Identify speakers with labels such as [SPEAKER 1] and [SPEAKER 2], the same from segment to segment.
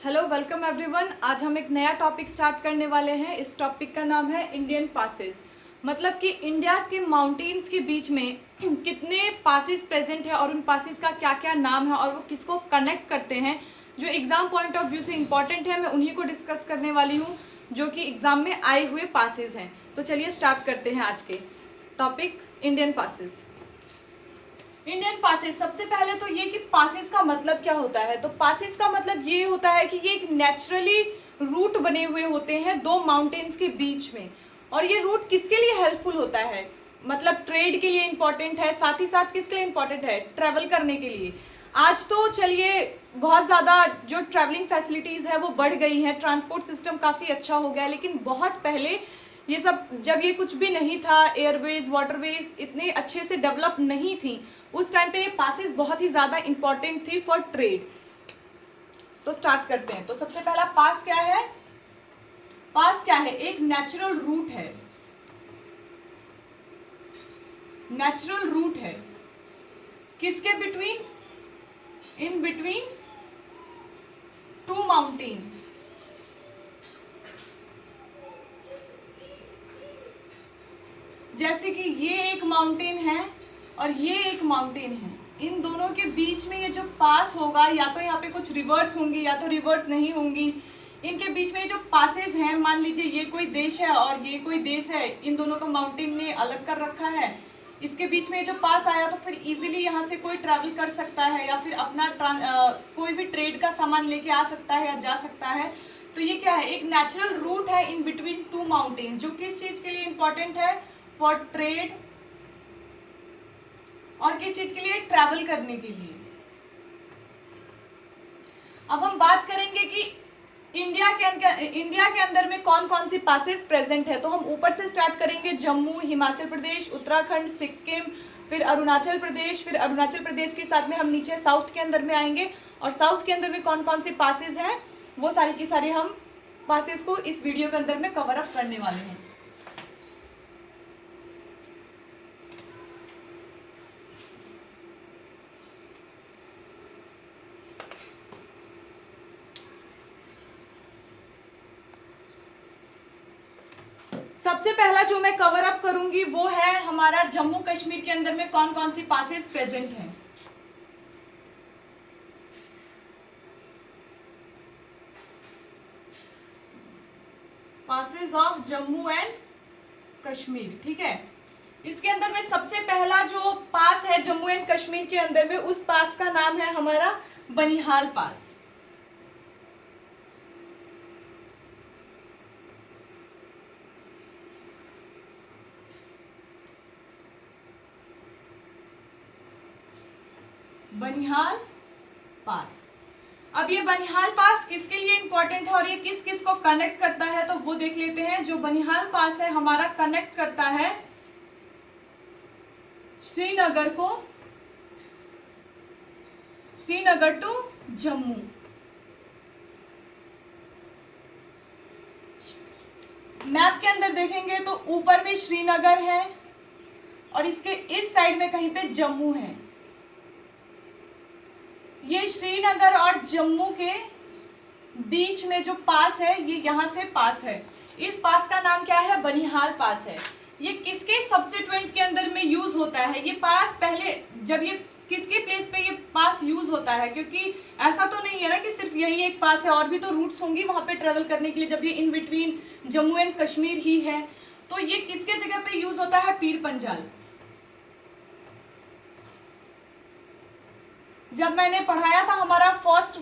[SPEAKER 1] Hello welcome everyone. आज हम एक नया टॉपिक स्टार्ट करने वाले हैं। इस टॉपिक का नाम है इंडियन पासेस। मतलब कि इंडिया के माउंटेन्स के बीच में कितने पासेस प्रेजेंट है और उन पासेस का क्या क्या नाम है और वो किसको कनेक्ट करते हैं, जो एग्ज़ाम पॉइंट ऑफ व्यू से इम्पॉर्टेंट है। मैं उन्हीं को डिस्कस करने वाली हूँ जो कि एग्ज़ाम में आए हुए पासेस हैं। तो चलिए स्टार्ट करते हैं आज के topic Indian passes. Indian passes, सबसे पहले तो ये कि पासेस का मतलब क्या होता है। तो पासेस का मतलब ये होता है कि ये एक नेचुरली रूट बने हुए होते हैं दो माउंटेन्स के बीच में। और ये रूट किसके लिए हेल्पफुल होता है, मतलब ट्रेड के लिए इम्पॉर्टेंट है, साथ ही साथ किसके लिए इम्पॉर्टेंट है, ट्रैवल करने के लिए। आज तो चलिए बहुत ज़्यादा जो ट्रैवलिंग फैसिलिटीज़ है वो बढ़ गई हैं, ट्रांसपोर्ट सिस्टम काफ़ी अच्छा हो गया है, लेकिन बहुत पहले ये सब जब ये कुछ भी नहीं था, एयरवेज वाटरवेज इतने अच्छे से डेवलप नहीं थी, उस टाइम पे ये पासेस बहुत ही ज़्यादा इंपॉर्टेंट थी फॉर ट्रेड। तो स्टार्ट करते हैं। तो सबसे पहला पास क्या है? पास क्या है? एक नेचुरल रूट है। नेचुरल रूट है किसके between? In between two mountains. जैसे कि ये एक माउंटेन है और ये एक माउंटेन है, इन दोनों के बीच में ये जो पास होगा, या तो यहाँ पे कुछ रिवर्स होंगी या तो रिवर्स नहीं होंगी। इनके बीच में जो पासेस हैं, मान लीजिए ये कोई देश है और ये कोई देश है, इन दोनों को माउंटेन ने अलग कर रखा है। इसके बीच में जो पास आया तो फिर इजीली यहाँ से कोई ट्रैवल कर सकता है या फिर अपना कोई भी ट्रेड का सामान लेके आ सकता है या जा सकता है। तो ये क्या है? एक नेचुरल रूट है इन बिटवीन टू माउंटेन, जो किस चीज के लिए इंपॉर्टेंट है? फॉर ट्रेड और किस चीज के लिए? ट्रैवल करने के लिए। अब हम बात करेंगे कि इंडिया के अंदर में कौन कौन सी पासेस प्रेजेंट है। तो हम ऊपर से स्टार्ट करेंगे, जम्मू, हिमाचल प्रदेश, उत्तराखंड, सिक्किम, फिर अरुणाचल प्रदेश, फिर अरुणाचल प्रदेश के साथ में हम नीचे साउथ के अंदर में आएंगे और साउथ के अंदर में कौन कौन सी पासेस हैं वो सारी की सारी हम पासेस को इस वीडियो के अंदर में कवर अप करने वाले हैं। सबसे पहला जो मैं कवर अप करूंगी वो है हमारा जम्मू कश्मीर के अंदर में कौन कौन सी पासेस प्रेजेंट हैं। Passes of Jammu and Kashmir, ठीक है। इसके अंदर में सबसे पहला जो पास है जम्मू एंड कश्मीर के अंदर में, उस पास का नाम है हमारा बनिहाल पास। बनिहाल पास। अब ये बनिहाल पास किसके लिए इंपॉर्टेंट है और ये किस किस को कनेक्ट करता है, तो वो देख लेते हैं। जो बनिहाल पास है हमारा कनेक्ट करता है श्रीनगर को, श्रीनगर टू जम्मू। मैप के अंदर देखेंगे तो ऊपर में श्रीनगर है और इसके इस साइड में कहीं पे जम्मू है। ये श्रीनगर और जम्मू के बीच में जो पास है ये यहाँ से पास है। इस पास का नाम क्या है? बनिहाल पास है। ये किसके सब्सिट्यूएंट के अंदर में यूज होता है? ये पास पहले जब ये किसके प्लेस पे ये पास यूज होता है, क्योंकि ऐसा तो नहीं है ना कि सिर्फ यही एक पास है, और भी तो रूट्स होंगी वहां पे ट्रेवल करने के लिए, जब ये in between Jammu and Kashmir ही है। तो ये किसके जगह पे यूज होता है? पीर पंजाल। जब मैंने पढ़ाया था हमारा फर्स्ट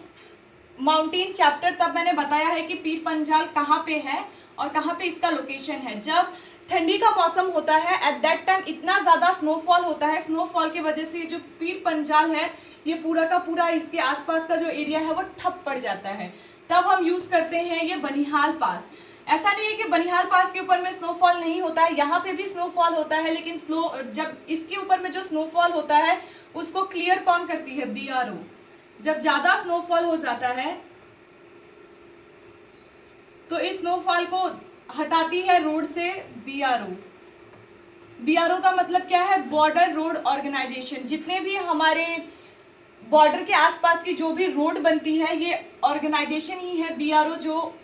[SPEAKER 1] माउंटेन चैप्टर, तब मैंने बताया है कि पीर पंजाल कहाँ पे है और कहाँ पे इसका लोकेशन है। जब ठंडी का मौसम होता है, एट दैट टाइम इतना ज़्यादा स्नोफॉल होता है, स्नोफॉल की वजह से जो पीर पंजाल है ये पूरा का पूरा इसके आसपास का जो एरिया है वो ठप पड़ जाता है। तब हम यूज़ करते हैं ये बनिहाल पास। ऐसा नहीं है कि बनिहाल पास के ऊपर में स्नोफॉल नहीं होता है, यहाँ पे भी स्नोफॉल होता है, लेकिन जब इसके ऊपर में जो स्नोफॉल होता है उसको क्लियर कौन करती है? बीआरओ। जब ज्यादा स्नोफॉल हो जाता है तो इस स्नोफॉल को हटाती है रोड से बीआरओ। बीआरओ का मतलब क्या है? Border road organisation. जितने भी हमारे बॉर्डर के आसपास की जो भी रोड बनती है ये ऑर्गेनाइजेशन ही है BRO, जो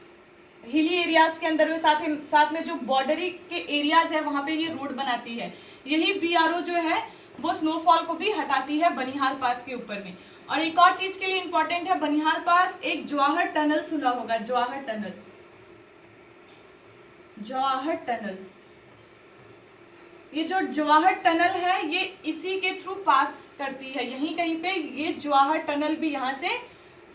[SPEAKER 1] हिली एरियाज के अंदर में साथ में जो बॉर्डरी के एरियाज है वहां पे ये रोड बनाती है। यही BRO जो है वो स्नोफॉल को भी हटाती है बनिहाल पास के ऊपर में। और एक और चीज के लिए इंपॉर्टेंट है, बनिहाल पास एक जवाहर टनल सुना होगा, जवाहर टनल, जवाहर टनल। ये जो जवाहर टनल है ये इसी के थ्रू पास करती है, यहीं कहीं पे ये जवाहर टनल भी यहाँ से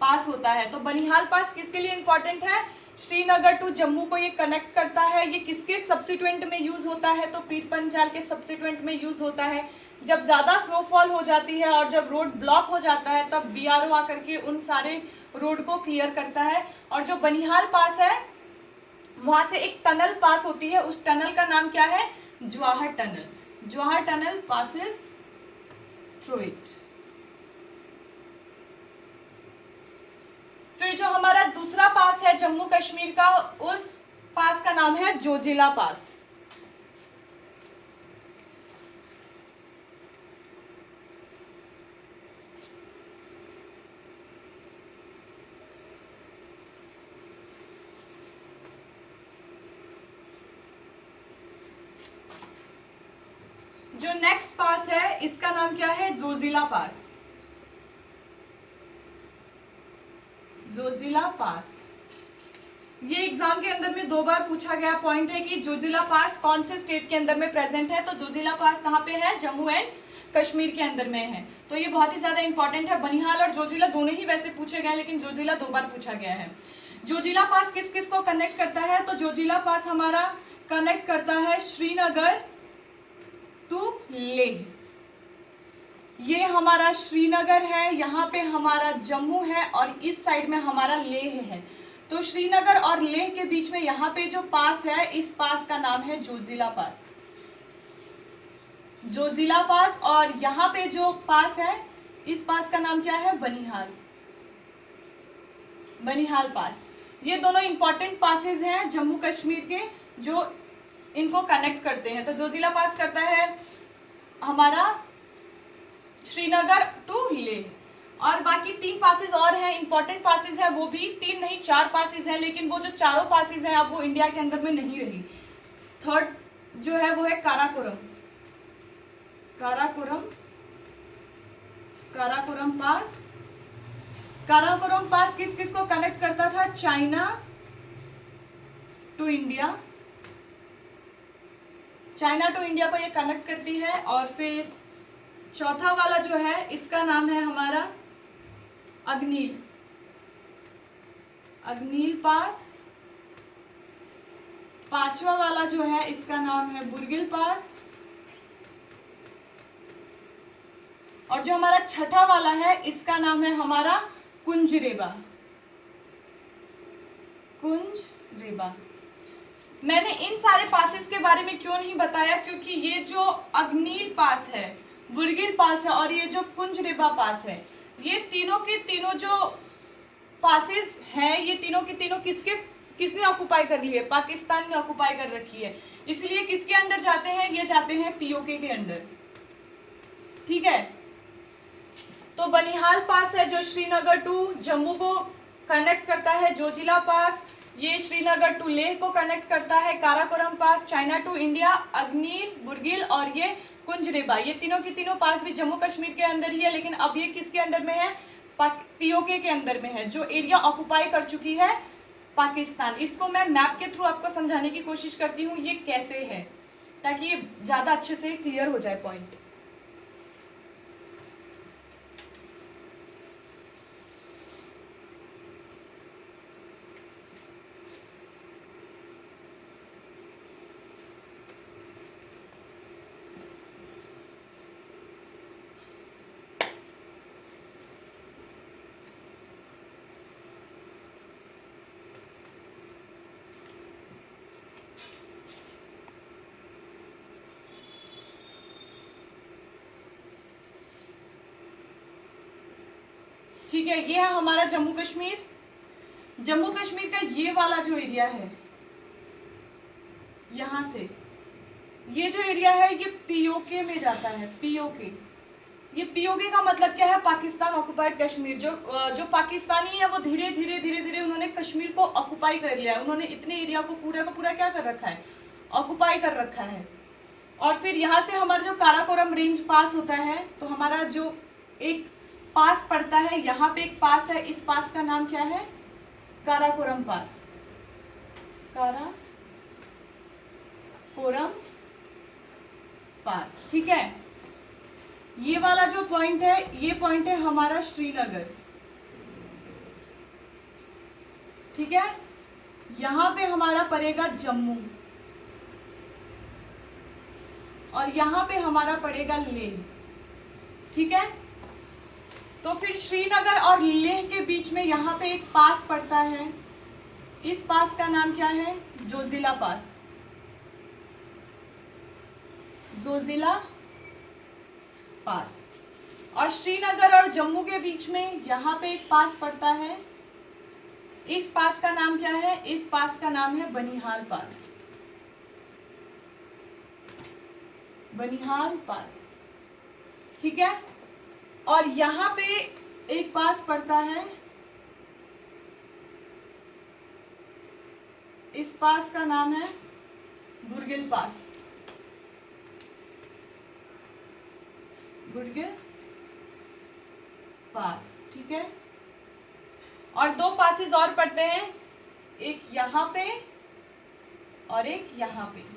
[SPEAKER 1] पास होता है। तो बनिहाल पास किसके लिए इंपॉर्टेंट है? श्रीनगर टू जम्मू को ये कनेक्ट करता है। ये किसके सब्सिट्यूएंट में यूज होता है? तो पीर पंचाल के सब्सिट्यूएंट में यूज होता है। जब ज्यादा स्नोफॉल हो जाती है और जब रोड ब्लॉक हो जाता है तब BRO आकर के उन सारे रोड को क्लियर करता है। और जो बनिहाल पास है वहां से एक टनल पास होती है, उस टनल का नाम क्या है? Jawahar tunnel. Jawahar tunnel passes through it. फिर जो हमारा दूसरा पास है जम्मू कश्मीर का, उस पास का नाम है जोजिला पास। जो नेक्स्ट पास है इसका नाम क्या है? जोजिला पास। जोजिला पास ये एग्जाम के अंदर में 2 बार पूछा गया पॉइंट है कि जोजिला पास कौन से स्टेट के अंदर में प्रेजेंट है। तो जोजिला पास कहाँ पे है? जम्मू एंड कश्मीर के अंदर में है। तो ये बहुत ही ज्यादा इंपॉर्टेंट है। बनिहाल और जोजिला दोनों ही वैसे पूछे गए, लेकिन जोजिला 2 बार पूछा गया है। जोजिला पास किस किस को कनेक्ट करता है? तो जोजिला पास हमारा कनेक्ट करता है श्रीनगर टू लेह। ये हमारा श्रीनगर है, यहाँ पे हमारा जम्मू है और इस साइड में हमारा लेह है। तो श्रीनगर और लेह के बीच में यहाँ पे जो पास है, इस पास का नाम है जोजिला पास। जोजिला पास। और यहाँ पे जो पास है, इस पास का नाम क्या है? बनिहाल, बनिहाल पास। ये दोनों इंपॉर्टेंट पासेस हैं जम्मू कश्मीर के, जो इनको कनेक्ट करते हैं। तो जोजिला पास करता है हमारा श्रीनगर टू लेह। और बाकी 3 पासेस और हैं, इंपॉर्टेंट पासेस हैं, वो भी 3 नहीं 4 पासेस हैं, लेकिन वो जो चारों पासेस हैं अब वो इंडिया के अंदर में नहीं रही। थर्ड जो है वो है काराकोरम, काराकोरम, काराकोरम पास। काराकोरम पास किस किस को कनेक्ट करता था? China to India, China to India को ये कनेक्ट करती है। और फिर चौथा वाला जो है इसका नाम है हमारा अग्नील, अग्नील पास। 5वां वाला जो है इसका नाम है बुरगिल पास। और जो हमारा 6ठा वाला है इसका नाम है हमारा कुंजरेबा, कुंजरेबा। मैंने इन सारे पासेस के बारे में क्यों नहीं बताया? क्योंकि ये जो अग्नील पास है, बुरगिल पास है और ये जो कुंजरेबा पास है, ये तीनों के तीनों जो पासेस हैं, ये तीनों के तीनों किसने ऑक्युपाई कर ली है? पाकिस्तान ने ऑक्युपाई कर रखी है। इसलिए किसके अंडर जाते हैं? ये जाते हैं POK के अंडर। ठीक है। तो बनिहाल पास है जो श्रीनगर टू जम्मू को कनेक्ट करता है। जोजिला पास ये श्रीनगर टू लेह को कनेक्ट करता है। काराकोरम पास चाइना टू इंडिया, अग्नील, बुरगिल और ये कुंजरेबा, ये तीनों की तीनों पास भी जम्मू कश्मीर के अंदर ही है। लेकिन अब ये किसके अंदर में है? POK के अंदर में है, जो एरिया ऑक्युपाई कर चुकी है पाकिस्तान। इसको मैं मैप के थ्रू आपको समझाने की कोशिश करती हूँ ये कैसे है, ताकि ये ज्यादा अच्छे से क्लियर हो जाए पॉइंट। ठीक है, ये है हमारा जम्मू कश्मीर। जम्मू कश्मीर का ये वाला जो एरिया है, यहां से ये जो एरिया है ये POK में जाता है। POK ये पीओके का मतलब क्या है? पाकिस्तान ऑक्युपाइड कश्मीर। जो पाकिस्तानी है वो धीरे धीरे उन्होंने कश्मीर को ऑक्युपाई कर लिया है। उन्होंने इतने एरिया को पूरा क्या कर रखा है? ऑक्युपाई कर रखा है। और फिर यहाँ से हमारा जो काराकोरम रेंज पास होता है, तो हमारा जो एक पास पड़ता है, यहाँ पे एक पास है, इस पास का नाम क्या है? काराकोरम पास। काराकोरम पास, ठीक है। ये वाला जो पॉइंट है, ये पॉइंट है हमारा श्रीनगर, ठीक है। यहां पे हमारा पड़ेगा जम्मू और यहां पे हमारा पड़ेगा लेह, ठीक है। तो फिर श्रीनगर और लेह के बीच में यहां पे एक पास पड़ता है। इस पास का नाम क्या है? जोजिला पास। जोजिला पास। और श्रीनगर और जम्मू के बीच में यहाँ पे एक पास पड़ता है। इस पास का नाम क्या है? इस पास का नाम है बनिहाल पास। बनिहाल पास, ठीक है। और यहाँ पे एक पास पड़ता है, इस पास का नाम है बुर्गिल पास। बुर्गिल पास, ठीक है। और दो पासेस और पड़ते हैं, एक यहां पे और एक यहां पे।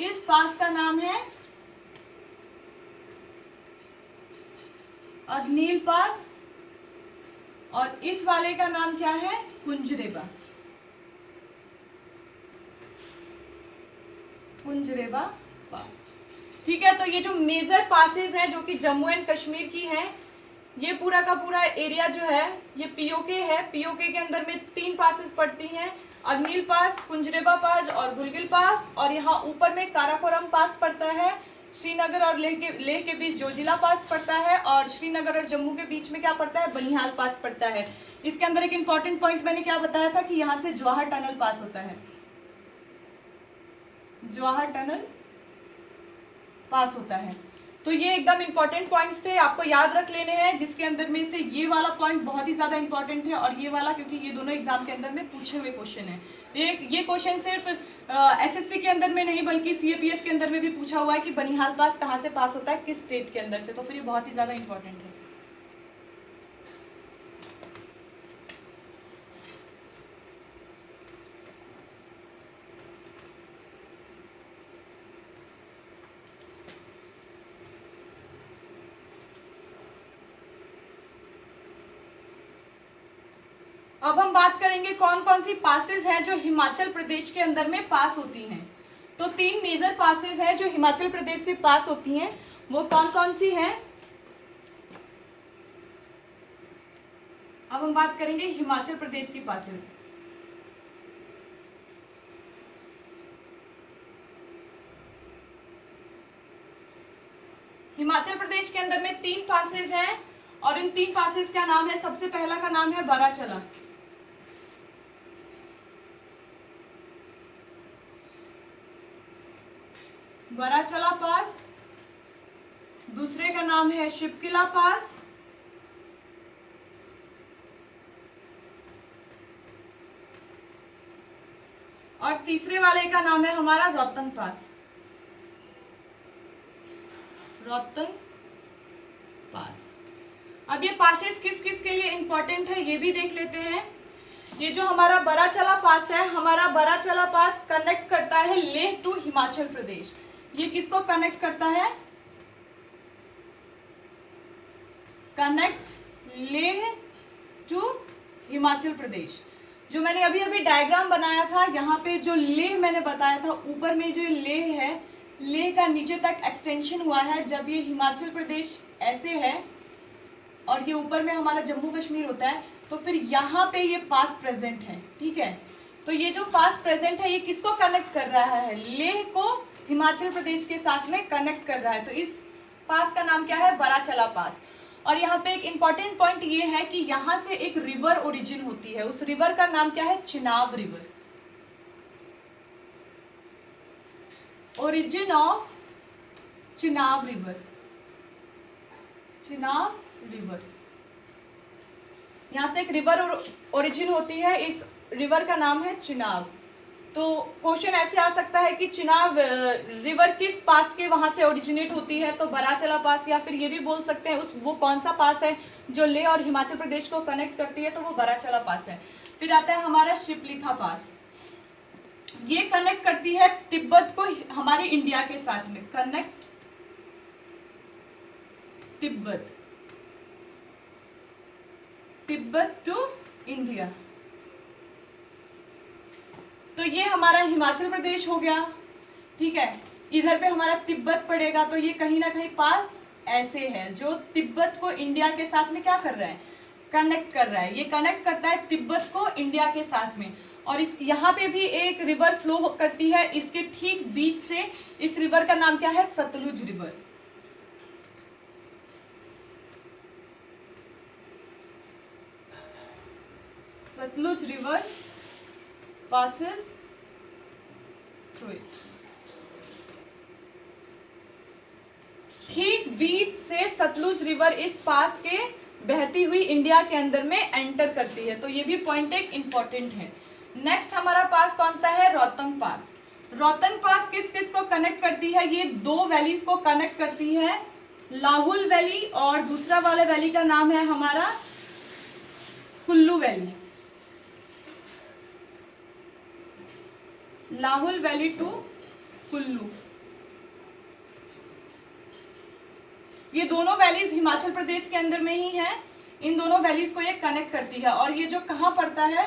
[SPEAKER 1] इस पास का नाम है अग्नील पास और इस वाले का नाम क्या है? कुंजरेबा। कुंजरेबा पास, ठीक है। तो ये जो मेजर पासेस हैं जो कि जम्मू एंड कश्मीर की हैं, ये पूरा का पूरा एरिया जो है ये पीओके है। पीओके के अंदर में 3 पासेस पड़ती हैं, अग्नील पास, कुंजरेबा पास और बुलगिल पास। और यहाँ ऊपर में काराकोरम पास पड़ता है। श्रीनगर और लेह के बीच जोजिला पास पड़ता है और श्रीनगर और जम्मू के बीच में क्या पड़ता है? बनिहाल पास पड़ता है। इसके अंदर एक इंपॉर्टेंट पॉइंट मैंने क्या बताया था कि यहाँ से जवाहर टनल पास होता है। जवाहर टनल पास होता है। तो ये एकदम इंपॉर्टेंट पॉइंट्स थे, आपको याद रख लेने हैं, जिसके अंदर में से ये वाला पॉइंट बहुत ही ज्यादा इंपॉर्टेंट है और ये वाला, क्योंकि ये दोनों एग्जाम के अंदर में पूछे हुए क्वेश्चन है। ये क्वेश्चन सिर्फ एसएससी के अंदर में नहीं बल्कि सीएपीएफ के अंदर में भी पूछा हुआ है कि बनिहाल पास कहाँ से पास होता है, किस स्टेट के अंदर से। तो फिर ये बहुत ही ज्यादा इंपॉर्टेंट है। अब हम बात करेंगे कौन कौन सी पासेस हैं जो हिमाचल प्रदेश के अंदर में पास होती हैं। तो 3 मेजर पासेस हैं जो हिमाचल प्रदेश से पास होती हैं, वो कौन कौन सी हैं? अब हम बात करेंगे हिमाचल प्रदेश की पासेस। हिमाचल प्रदेश के अंदर में 3 पासेस हैं और इन 3 पासेस का नाम है, सबसे पहला का नाम है बराचला। बराचला पास। दूसरे का नाम है शिपकिला पास। और तीसरे वाले का नाम है हमारा रोहतंग पास। रोहतंग पास। अब ये पासेस किस किस के लिए इंपॉर्टेंट है ये भी देख लेते हैं। ये जो हमारा बराचला पास है, हमारा बराचला पास कनेक्ट करता है लेह टू हिमाचल प्रदेश। ये किसको कनेक्ट करता है? Connect Leh to Himachal Pradesh. जो मैंने अभी अभी डायग्राम बनाया था, यहाँ पे जो लेह मैंने बताया था, ऊपर में जो लेह है, लेह का नीचे तक एक्सटेंशन हुआ है। जब ये हिमाचल प्रदेश ऐसे है और ये ऊपर में हमारा जम्मू कश्मीर होता है, तो फिर यहाँ पे ये पास प्रेजेंट है, ठीक है। तो ये जो पास प्रेजेंट है ये किसको कनेक्ट कर रहा है? लेह को हिमाचल प्रदेश के साथ में कनेक्ट कर रहा है। तो इस पास का नाम क्या है? बराचला पास। और यहाँ पे एक इंपॉर्टेंट पॉइंट ये है कि यहाँ से एक रिवर ओरिजिन होती है। उस रिवर का नाम क्या है? Chenab river. Origin of Chenab river, Chenab river, यहाँ से एक रिवर ओरिजिन होती है, इस रिवर का नाम है चिनाब। तो क्वेश्चन ऐसे आ सकता है कि चिनाब रिवर किस पास के वहां से ओरिजिनेट होती है, तो बराचला पास, या फिर ये भी बोल सकते हैं उस वो कौन सा पास है जो लेह और हिमाचल प्रदेश को कनेक्ट करती है, तो वो बराचला पास है। फिर आता है हमारा शिपलिखा पास, ये कनेक्ट करती है तिब्बत को हमारे इंडिया के साथ में, connect Tibet, Tibet to India. तो ये हमारा हिमाचल प्रदेश हो गया, ठीक है। इधर पे हमारा तिब्बत पड़ेगा, तो ये कहीं ना कहीं पास ऐसे है जो तिब्बत को इंडिया के साथ में क्या कर रहा है, कनेक्ट कर रहा है। ये कनेक्ट करता है तिब्बत को इंडिया के साथ में। और इस यहाँ पे भी एक रिवर फ्लो करती है, इसके ठीक बीच से। इस रिवर का नाम क्या है, Sutlej river. Sutlej river passes through it। ठीक बीच से सतलुज रिवर इस पास के बहती हुई इंडिया के अंदर में एंटर करती है, तो ये भी पॉइंट एक इंपॉर्टेंट है। नेक्स्ट हमारा पास कौन सा है, रोहतंग पास। रोहतंग पास किस किस को कनेक्ट करती है, ये दो वैलीज को कनेक्ट करती है, लाहुल वैली और दूसरा वाले वैली का नाम है हमारा Kullu valley, Lahaul valley to Kullu. ये दोनों वैलीज हिमाचल प्रदेश के अंदर में ही है, इन दोनों वैलीज को ये कनेक्ट करती है। और ये जो कहाँ पड़ता है,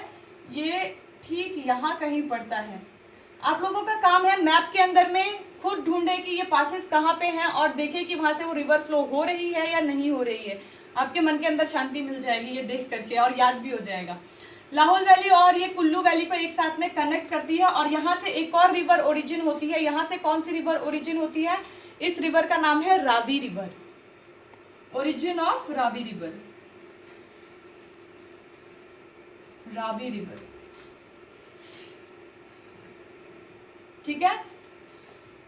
[SPEAKER 1] ये ठीक यहाँ कहीं पड़ता है। आप लोगों का काम है मैप के अंदर में खुद ढूंढे कि ये पासेस कहाँ पे हैं और देखें कि वहां से वो रिवर फ्लो हो रही है या नहीं हो रही है। आपके मन के अंदर शांति मिल जाएगी ये देख करके, और याद भी हो जाएगा। लाहौल वैली और ये कुल्लू वैली को एक साथ में कनेक्ट करती है। और यहाँ से एक और रिवर ओरिजिन होती है, यहाँ से कौन सी रिवर ओरिजिन होती है, इस रिवर का नाम है Ravi river, origin of Ravi river, Ravi river, ठीक है।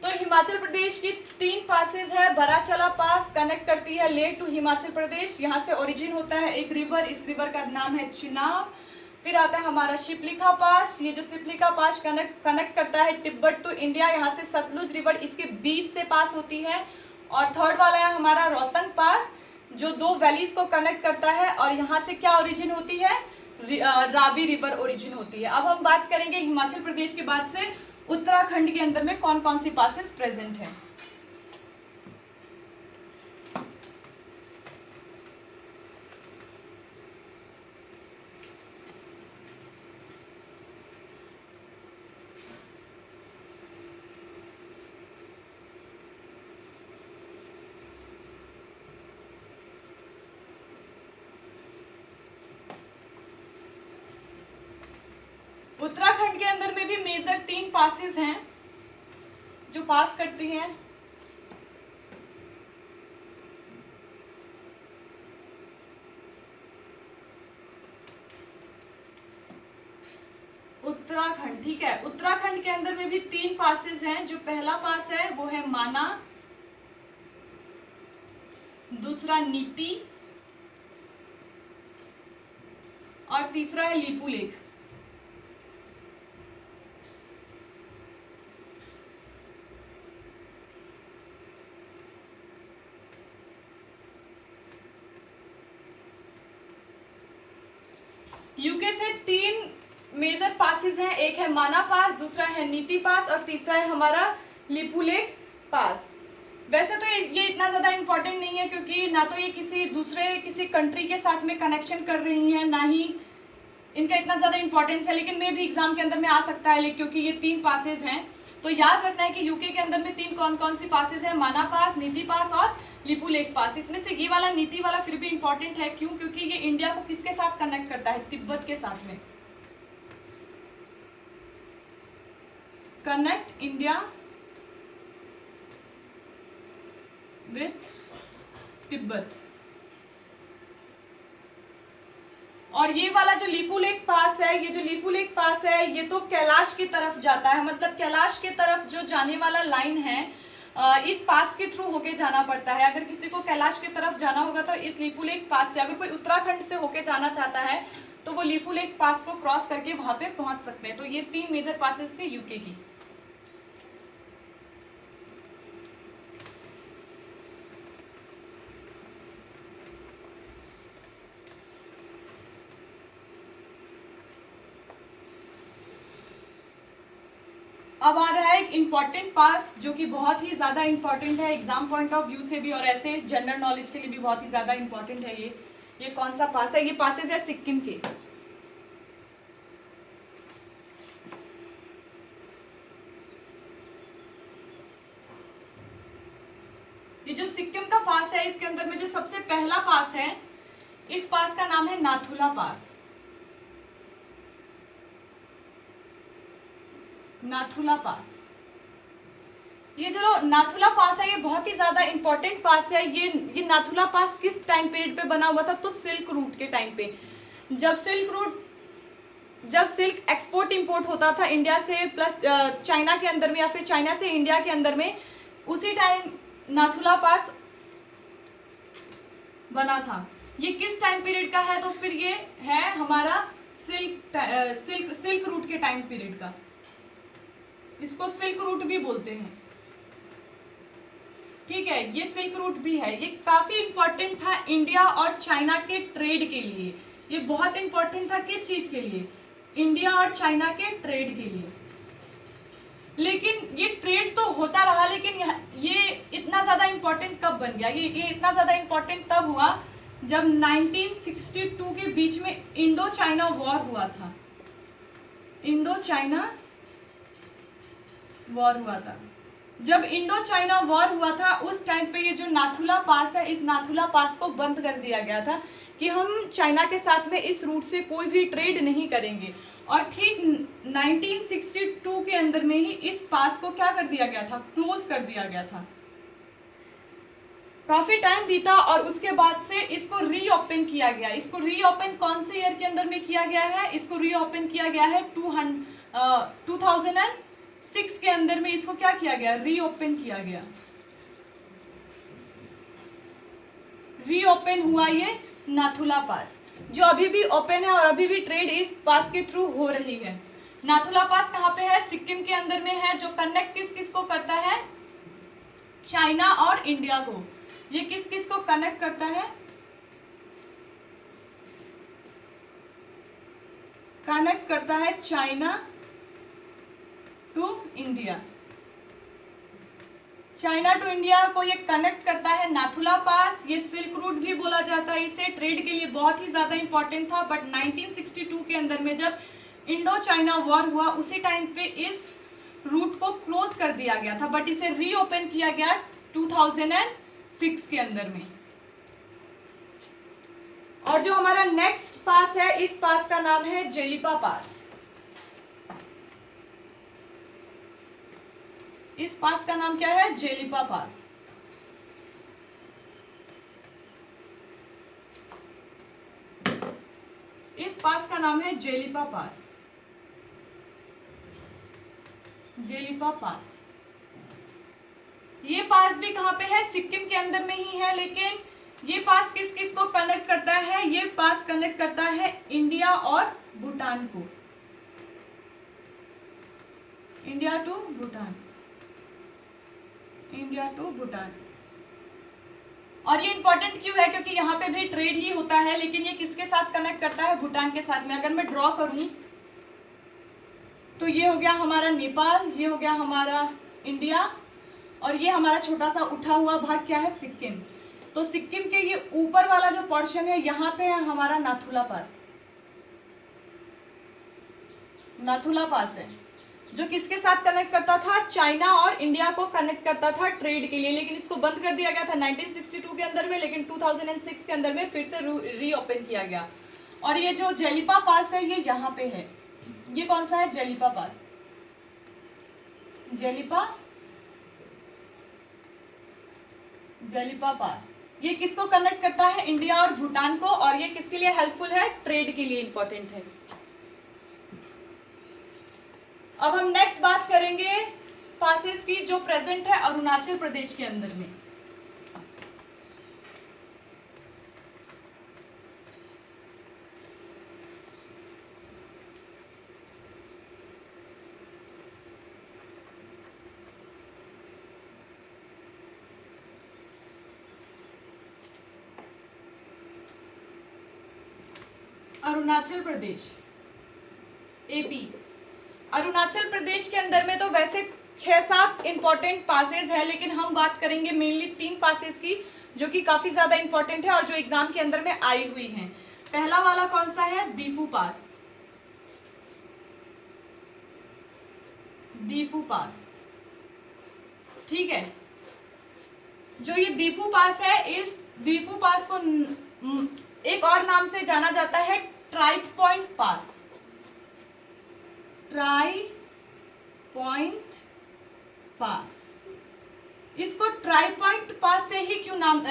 [SPEAKER 1] तो हिमाचल प्रदेश की 3 पासेस है, बराचला पास कनेक्ट करती है लेह टू हिमाचल प्रदेश, यहाँ से ओरिजिन होता है एक रिवर, इस रिवर का नाम है चिनाब। फिर आता है हमारा शिपलिखा पास, ये जो शिपलिखा पास कनेक्ट करता है तिब्बत टू इंडिया, यहाँ से सतलुज रिवर इसके बीच से पास होती है। और थर्ड वाला है हमारा रोहतंग पास, जो दो वैलीज को कनेक्ट करता है, और यहाँ से क्या ओरिजिन होती है, रावी रिवर ओरिजिन होती है। अब हम बात करेंगे हिमाचल प्रदेश के बाद से उत्तराखंड के अंदर में कौन कौन सी पासेस प्रेजेंट है। उत्तराखंड के अंदर में भी मेजर 3 पासेस हैं जो पास करती हैं। उत्तराखंड, ठीक है। उत्तराखंड के अंदर में भी 3 पासेस हैं। जो पहला पास है वो है माना, दूसरा नीति और तीसरा है लीपू लेक। यूके से 3 मेजर पासेस हैं, एक है माना पास, दूसरा है नीति पास और तीसरा है हमारा लिपुलेक पास। वैसे तो ये इतना ज़्यादा इम्पोर्टेंट नहीं है, क्योंकि ना तो ये किसी कंट्री के साथ में कनेक्शन कर रही हैं, ना ही इनका इतना ज़्यादा इंपॉर्टेंस है, लेकिन मे भी एग्जाम के अंदर में आ सकता है, क्योंकि ये 3 पासेज हैं। तो याद रखना है कि यूके के अंदर में 3 कौन कौन सी पासेज हैं, माना पास, नीति पास और लिपुलेक पास। इसमें से ये वाला नीति वाला फिर भी इंपॉर्टेंट है, क्यों, क्योंकि ये इंडिया को किसके साथ कनेक्ट करता है, तिब्बत के साथ में। Connect India with Tibet. और ये वाला जो लिपुलेक पास है, ये जो लिपुलेक पास है, ये तो कैलाश की तरफ जाता है, मतलब कैलाश की तरफ जो जाने वाला लाइन है इस पास के थ्रू होके जाना पड़ता है। अगर किसी को कैलाश की तरफ जाना होगा तो इस लिपुलेख पास से, अगर कोई उत्तराखंड से होके जाना चाहता है तो वो लिपुलेख पास को क्रॉस करके वहां पे पहुंच सकते हैं। तो ये 3 मेजर पासेस थे यूके की। अब आ रहा है एक इम्पॉर्टेंट पास जो कि बहुत ही ज़्यादा इम्पॉर्टेंट है एग्जाम पॉइंट ऑफ व्यू से भी और ऐसे जनरल नॉलेज के लिए भी बहुत ही ज़्यादा इम्पॉर्टेंट है ये कौन सा पास है? ये पासेस है सिक्किम के। ये जो सिक्किम का पास है इसके अंदर में जो सबसे पहला पास है, इस पास का नाम है नाथुला पास। नाथुला पास, ये जो नाथुला पास है ये बहुत ही ज्यादा इंपॉर्टेंट पास है। ये नाथुला पास किस टाइम पीरियड पे बना हुआ था? तो सिल्क रूट के टाइम पे, जब सिल्क एक्सपोर्ट इंपोर्ट होता था इंडिया से प्लस चाइना के अंदर में या फिर चाइना से इंडिया के अंदर में, उसी टाइम नाथुला पास बना था। ये किस टाइम पीरियड का है? तो फिर ये है हमारा सिल्क रूट के टाइम पीरियड का। इसको सिल्क रूट भी बोलते हैं, ठीक है। ये सिल्क रूट भी है। ये काफी इंपॉर्टेंट था इंडिया और चाइना के ट्रेड के लिए। ये बहुत इंपॉर्टेंट था किस चीज के लिए? इंडिया और चाइना के ट्रेड के लिए। लेकिन ये ट्रेड तो होता रहा, लेकिन ये इतना ज्यादा इंपॉर्टेंट कब बन गया? ये इतना ज्यादा इंपॉर्टेंट तब हुआ जब 1962 के बीच में इंडो चाइना वॉर हुआ था। इंडो चाइना वॉर हुआ था। जब इंडो चाइना वॉर हुआ था उस टाइम पे ये जो नाथुला पास है, इस नाथुला पास को बंद कर दिया गया था कि हम चाइना के साथ में इस रूट से कोई भी ट्रेड नहीं करेंगे। और ठीक 1962 के अंदर में ही इस पास को क्या कर दिया गया था? क्लोज कर दिया गया था। काफी टाइम बीता और उसके बाद से इसको रीओपन किया गया। इसको रीओपन कौन से ईयर के अंदर में किया गया है? इसको रीओपन किया गया है 2006 के अंदर में। इसको क्या किया गया? रीओपन किया गया। रीओपन हुआ ये नाथुला पास, जो अभी भी ओपन है और अभी भी ट्रेड इस पास के थ्रू हो रही है। नाथुला पास कहाँ पे है? सिक्किम के अंदर में है, जो कनेक्ट किस किस को करता है? चाइना और इंडिया को। ये किस किस को कनेक्ट करता है? कनेक्ट करता है China to India. China to India को ये कनेक्ट करता है नाथुला पास। ये सिल्क रूट भी बोला जाता है इसे। ट्रेड के लिए बहुत ही ज्यादा इंपॉर्टेंट था। बट 1962 के अंदर में जब इंडो चाइना वॉर हुआ उसी टाइम पे इस रूट को क्लोज कर दिया गया था, बट इसे रीओपन किया गया 2006 के अंदर में। और जो हमारा नेक्स्ट पास है, इस पास का नाम है जेलिपा पास। इस पास का नाम क्या है? जेलिपा पास। इस पास का नाम है जेलिपा पास। जेलिपा पास, ये पास भी कहां पे है? सिक्किम के अंदर में ही है। लेकिन ये पास किस किस को कनेक्ट करता है? ये पास कनेक्ट करता है इंडिया और भूटान को। India to Bhutan, India to Bhutan. और ये इंपॉर्टेंट क्यों है? क्योंकि यहाँ पे भी ट्रेड ही होता है, लेकिन ये किसके साथ कनेक्ट करता है? भूटान के साथ में। अगर मैं ड्रॉ करूं तो ये हो गया हमारा नेपाल, ये हो गया हमारा इंडिया, और ये हमारा छोटा सा उठा हुआ भाग क्या है? सिक्किम। तो सिक्किम के ये ऊपर वाला जो पोर्शन है, यहाँ पे है हमारा नाथुला पास। नाथुला पास है जो किसके साथ कनेक्ट करता था? चाइना और इंडिया को कनेक्ट करता था ट्रेड के लिए। लेकिन इसको बंद कर दिया गया था 1962 के अंदर में, लेकिन 2006 के अंदर में फिर से रीओपन किया गया। और ये जो जेलिपा पास है ये यहाँ पे है। ये कौन सा है? जेलिपा पास। जेलिपा पास ये किसको कनेक्ट करता है? इंडिया और भूटान को। और ये किसके लिए हेल्पफुल है? ट्रेड के लिए इंपॉर्टेंट है। अब हम नेक्स्ट बात करेंगे पासेस की जो प्रेजेंट है अरुणाचल प्रदेश के अंदर में। अरुणाचल प्रदेश, एपी। अरुणाचल प्रदेश के अंदर में तो वैसे 6-7 इंपॉर्टेंट पासेस है, लेकिन हम बात करेंगे मेनली 3 पासेस की जो कि काफी ज्यादा इंपॉर्टेंट है और जो एग्जाम के अंदर में आई हुई हैं। पहला वाला कौन सा है? दीफू पास। दीफू पास, ठीक है। जो ये दीफू पास है, इस दीफू पास को एक और नाम से जाना जाता है ट्राई पॉइंट पास। ट्राई पॉइंट पास, इसको ट्राई पॉइंट पास से ही क्यों नाम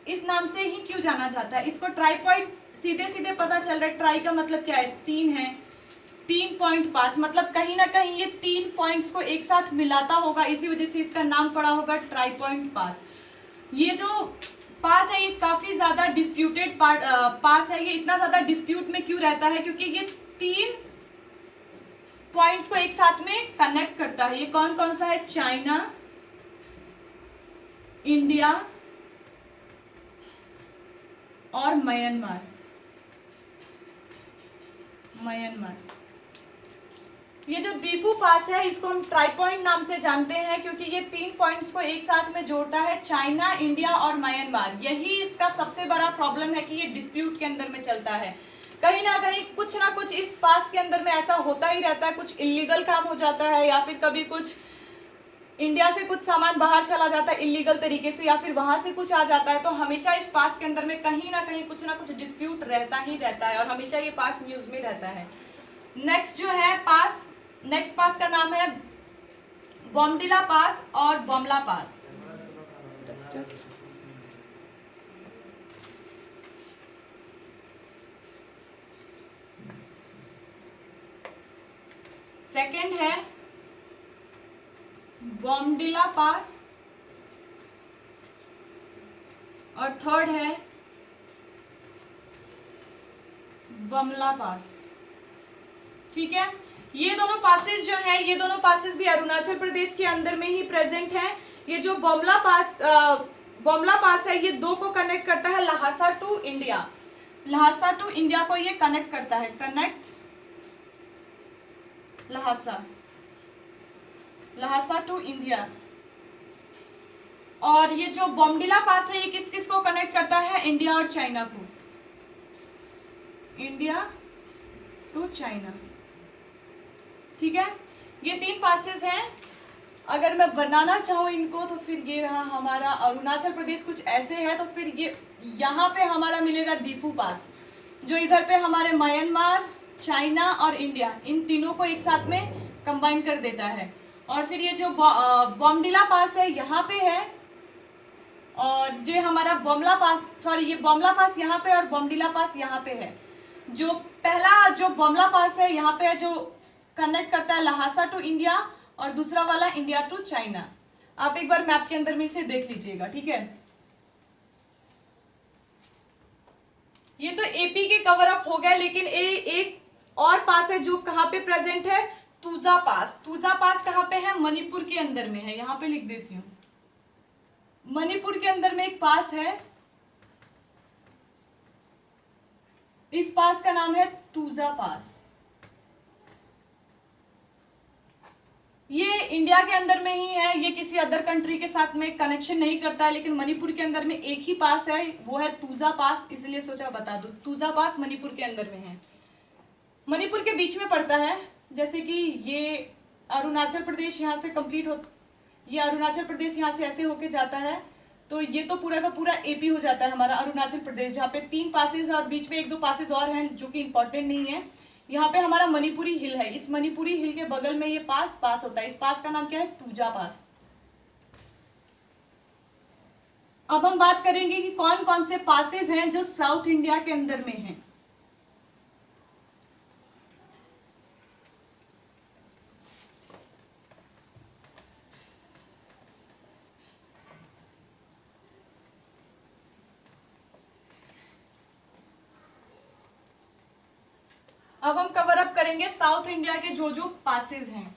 [SPEAKER 1] इस नाम से ही क्यों जाना जाता है? इसको ट्राई पॉइंट सीधे सीधे पता चल रहा है, ट्राई का मतलब क्या है? 3 है, 3 पॉइंट पास, मतलब कहीं ना कहीं ये 3 पॉइंट्स को एक साथ मिलाता होगा, इसी वजह से इसका नाम पड़ा होगा ट्राई पॉइंट पास। ये जो पास है ये काफी ज्यादा डिस्प्यूटेड पास है। ये इतना ज्यादा डिस्प्यूट में क्यों रहता है? क्योंकि ये 3 पॉइंट्स को एक साथ में कनेक्ट करता है। ये कौन कौन सा है? चाइना, इंडिया और म्यांमार। ये जो दीफू पास है इसको हम ट्राई पॉइंट नाम से जानते हैं क्योंकि ये 3 पॉइंट्स को एक साथ में जोड़ता है, चाइना, इंडिया और म्यांमार। यही इसका सबसे बड़ा प्रॉब्लम है कि ये डिस्प्यूट के अंदर में चलता है। कहीं ना कहीं कुछ ना कुछ इस पास के अंदर में ऐसा होता ही रहता है, कुछ इलीगल काम हो जाता है या फिर कभी कुछ इंडिया से कुछ सामान बाहर चला जाता है इलीगल तरीके से, या फिर वहां से कुछ आ जाता है। तो हमेशा इस पास के अंदर में कहीं ना कहीं कुछ ना कुछ डिस्प्यूट रहता ही रहता है और हमेशा ये पास न्यूज में रहता है। नेक्स्ट जो है पास, नेक्स्ट पास का नाम है बॉमडिला पास और बॉमला पास। सेकंड है बॉमडिला पास और थर्ड है बमला पास, ठीक है। ये दोनों पासेस जो हैं, ये दोनों पासेस भी अरुणाचल प्रदेश के अंदर में ही प्रेजेंट हैं। ये जो बमला पास है ये 2 को कनेक्ट करता है, Lhasa to India. Lhasa to India को ये कनेक्ट करता है, कनेक्ट लहासा टू इंडिया। और ये जो बॉमडिला पास है ये किस किस को कनेक्ट करता है? इंडिया और चाइना को, इंडिया टू चाइना, ठीक है। ये 3 पासेस हैं। अगर मैं बनाना चाहूँ इनको तो फिर ये रहा हमारा अरुणाचल प्रदेश, कुछ ऐसे है। तो फिर ये यहाँ पे हमारा मिलेगा दीफू पास, जो इधर पे हमारे म्यांमार, चाइना और इंडिया, इन तीनों को एक साथ में कंबाइन कर देता है। और फिर ये जो बॉमडिला पास है यहाँ पे है, और जो हमारा बॉमला पास, सॉरी ये बॉमला पास यहाँ पे और बॉमडिला पास यहाँ पे है। जो पहला जो बॉमला पास है यहाँ पे है, जो कनेक्ट करता है लहासा टू इंडिया, और दूसरा वाला इंडिया टू चाइना। आप एक बार मैप के अंदर में इसे देख लीजिएगा, ठीक है। ये तो एपी के कवर अप हो गया, लेकिन एक और पास है जो कहाँ पे प्रेजेंट है? तुजा पास। तुजा पास कहाँ पे है? मणिपुर के अंदर में है। यहाँ पे लिख देती हूँ, मणिपुर के अंदर में एक पास है, इस पास का नाम है तुजा पास। ये इंडिया के अंदर में ही है, ये किसी अदर कंट्री के साथ में कनेक्शन नहीं करता है, लेकिन मणिपुर के अंदर में एक ही पास है, वो है तुजा पास, इसलिए सोचा बता दूं। तुजा पास मणिपुर के अंदर में है, मणिपुर के बीच में पड़ता है। जैसे कि ये अरुणाचल प्रदेश यहाँ से कंप्लीट हो, ये अरुणाचल प्रदेश यहाँ से ऐसे होके जाता है, तो ये तो पूरा का पूरा एपी हो जाता है हमारा अरुणाचल प्रदेश, जहाँ पे 3 पासेस और बीच में 1-2 पासेस और हैं जो कि इंपॉर्टेंट नहीं है। यहाँ पे हमारा मणिपुरी हिल है, इस मणिपुरी हिल के बगल में ये पास होता है। इस पास का नाम क्या है? तुजा पास। अब हम बात करेंगे कि कौन कौन से पासेस हैं जो साउथ इंडिया के अंदर में हैं। अब हम कवर अप करेंगे साउथ इंडिया के जो जो पासेस हैं।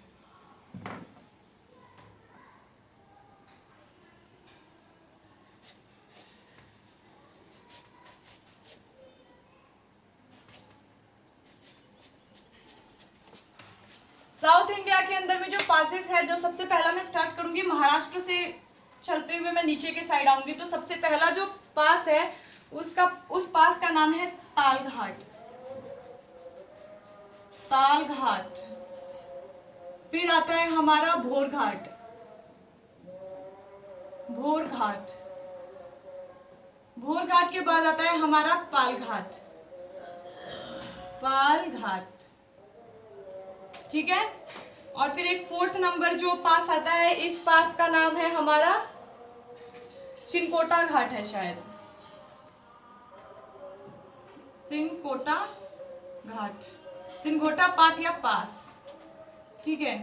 [SPEAKER 1] साउथ इंडिया के अंदर में जो पासेस है, जो सबसे पहला मैं स्टार्ट करूंगी महाराष्ट्र से चलते हुए मैं नीचे के साइड आऊंगी। तो सबसे पहला जो पास है उस पास का नाम है ताल घाट। ताल घाट। फिर आता है हमारा भोर घाट। भोर घाट। भोर घाट के बाद आता है हमारा पाल घाट। पाल घाट, ठीक है। और फिर एक फोर्थ नंबर जो पास आता है, इस पास का नाम है हमारा चिनकोटा घाट है शायद, सिनकोटा घाट, सिनकोटा पाट या पास, ठीक है।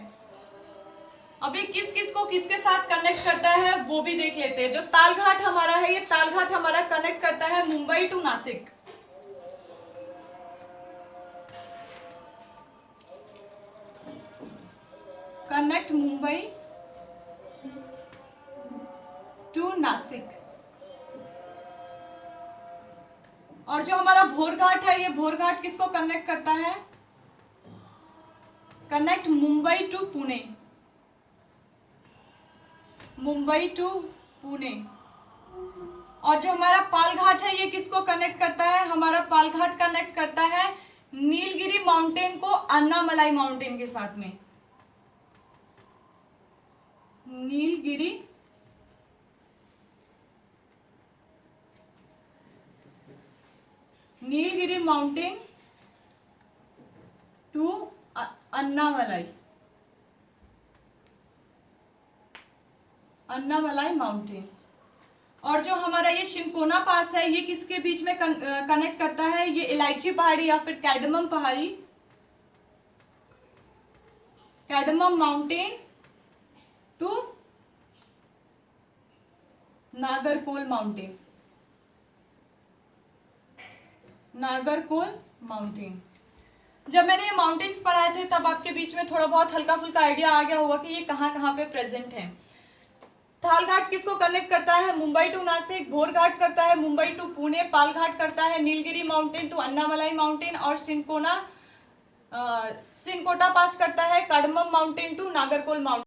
[SPEAKER 1] अभी किस किस को किसके साथ कनेक्ट करता है वो भी देख लेते हैं। जो ताल घाट हमारा है, ये ताल घाट हमारा कनेक्ट करता है Mumbai to Nashik. Connect Mumbai to Nashik. और जो हमारा भोर घाट है, ये भोर घाट किसको कनेक्ट करता है? Connect Mumbai to Pune. Mumbai to Pune. और जो हमारा पाल घाट है, ये किसको कनेक्ट करता है? हमारा पाल घाट कनेक्ट करता है नीलगिरी माउंटेन को अन्नामलाई माउंटेन के साथ में। Nilgiri Nilgiri mountain to Annamalai, Annamalai mountain. और जो हमारा ये शिंकोना पास है, ये किसके बीच में कनेक्ट करता है? ये इलायची पहाड़ी या फिर कैडमम पहाड़ी, कैडमम mountain to Nagercoil mountain. नागरकोल mountain. जब मैंने ये माउंटेन्स पढ़ाए थे तब आपके बीच में थोड़ा बहुत हल्का फुल्का आइडिया आ गया होगा कि ये कहाँ कहाँ पे प्रेजेंट है। थाल घाट किसको कनेक्ट करता है? मुंबई टू नासिक। भोर घाट करता है मुंबई टू पुणे। पाल घाट करता है Nilgiri mountain to Annamalai mountain. और सिनकोटा पास करता है Cardamom mountain to Nagercoil mountain.